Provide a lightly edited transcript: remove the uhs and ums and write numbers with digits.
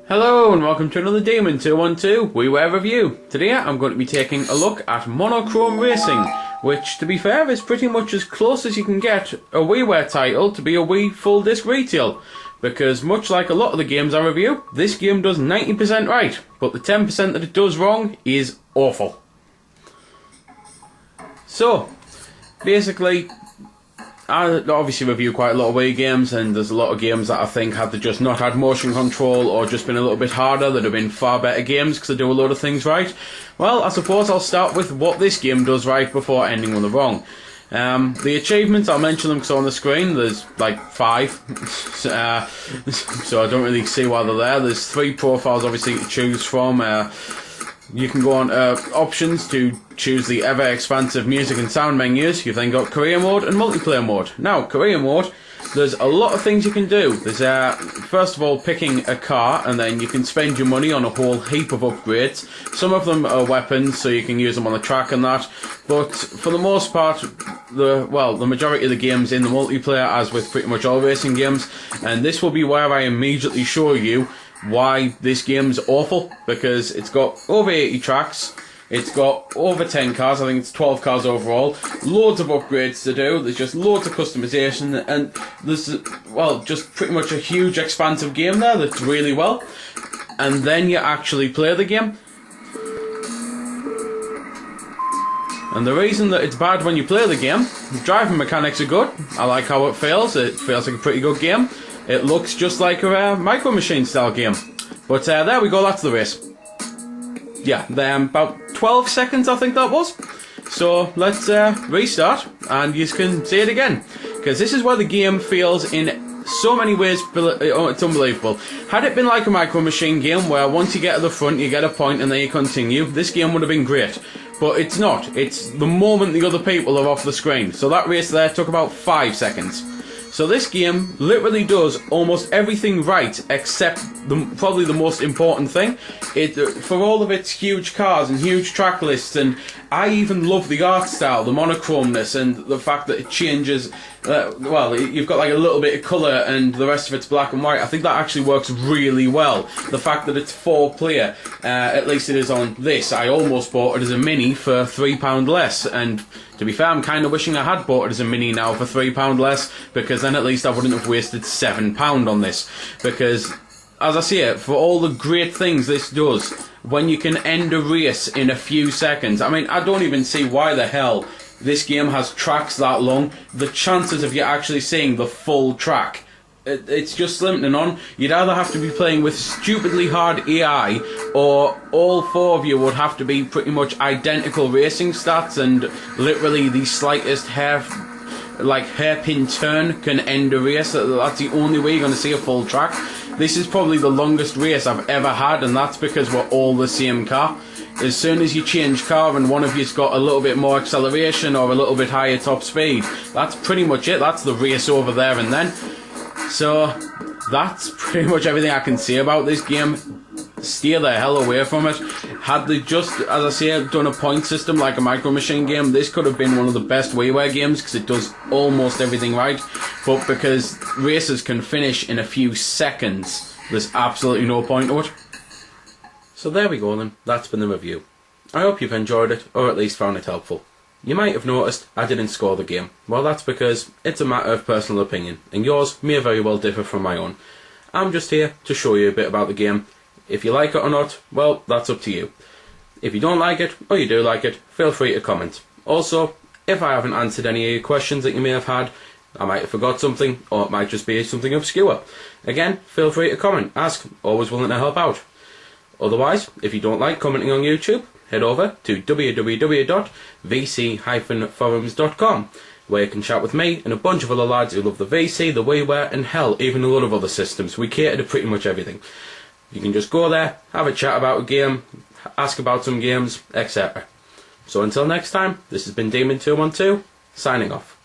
Hello and welcome to another Demon 212 Wii Ware review. Today I'm going to be taking a look at Monochrome Racing, which to be fair is pretty much as close as you can get a Wii Ware title to be a Wii full disc retail. Because much like a lot of the games I review, this game does 90% right, but the 10% that it does wrong is awful. So, basically, I obviously review quite a lot of Wii games, and there's a lot of games that I think had they just not had motion control or just been a little bit harder, they'd have been far better games because they do a lot of things right. Well, I suppose I'll start with what this game does right before ending with the wrong. The achievements, I'll mention them because on the screen there's like 5, so I don't really see why they're there. There's 3 profiles obviously to choose from. You can go on options to choose the ever-expansive music and sound menus. You've then got career mode and multiplayer mode. Now, career mode, there's a lot of things you can do. There's, first of all, picking a car, and then you can spend your money on a whole heap of upgrades. Some of them are weapons, so you can use them on the track and that. But for the most part, the majority of the games in the multiplayer, as with pretty much all racing games, and this will be where I immediately show you why this game's awful, because it's got over 80 tracks, it's got over 10 cars, I think it's 12 cars overall, loads of upgrades to do, there's just loads of customization, and there's, well, just pretty much a huge expansive game there that's really well, and then you actually play the game. And the reason that it's bad when you play the game, the driving mechanics are good, I like how it feels like a pretty good game. It looks just like a Micro Machine style game. But there we go, that's the race. Yeah, about 12 seconds I think that was. So let's restart and you can see it again. Because this is where the game feels in so many ways, it's unbelievable. Had it been like a Micro Machine game where once you get to the front you get a point and then you continue, this game would have been great. But it's not. It's the moment the other people are off the screen. So that race there took about 5 seconds. So this game literally does almost everything right except probably the most important thing. For all of its huge cars and huge track lists, and I even love the art style, the monochromeness, and the fact that it changes. You've got like a little bit of colour and the rest of it's black and white. I think that actually works really well. The fact that it's 4-player, at least it is on this. I almost bought it as a mini for £3 less, and to be fair, I'm kind of wishing I had bought it as a mini now for £3 less, because then at least I wouldn't have wasted £7 on this. Because, as I say it, for all the great things this does, when you can end a race in a few seconds, I mean, I don't even see why the hell this game has tracks that long. The chances of you actually seeing the full track, it's just slim to none. You'd either have to be playing with stupidly hard AI, or all 4 of you would have to be pretty much identical racing stats, and literally the slightest hairpin turn can end a race. That's the only way you're going to see a full track. This is probably the longest race I've ever had, and that's because we're all the same car. As soon as you change car and one of you's got a little bit more acceleration or a little bit higher top speed, that's pretty much it. That's the race over there and then. So that's pretty much everything I can say about this game. Steer the hell away from it. Had they just, as I say, done a point system like a Micro Machine game, this could have been one of the best Wii Ware games because it does almost everything right. But because races can finish in a few seconds, there's absolutely no point to it. So there we go then, that's been the review. I hope you've enjoyed it, or at least found it helpful. You might have noticed I didn't score the game. Well, that's because it's a matter of personal opinion, and yours may very well differ from my own. I'm just here to show you a bit about the game. If you like it or not, well, that's up to you. If you don't like it, or you do like it, feel free to comment. Also, if I haven't answered any of your questions that you may have had, I might have forgot something, or it might just be something obscure. Again, feel free to comment, ask, always willing to help out. Otherwise, if you don't like commenting on YouTube, head over to www.vc-forums.com, where you can chat with me and a bunch of other lads who love the VC, the Wii Ware, and hell, even a lot of other systems. We cater to pretty much everything. You can just go there, have a chat about a game, ask about some games, etc. So until next time, this has been Demon212, signing off.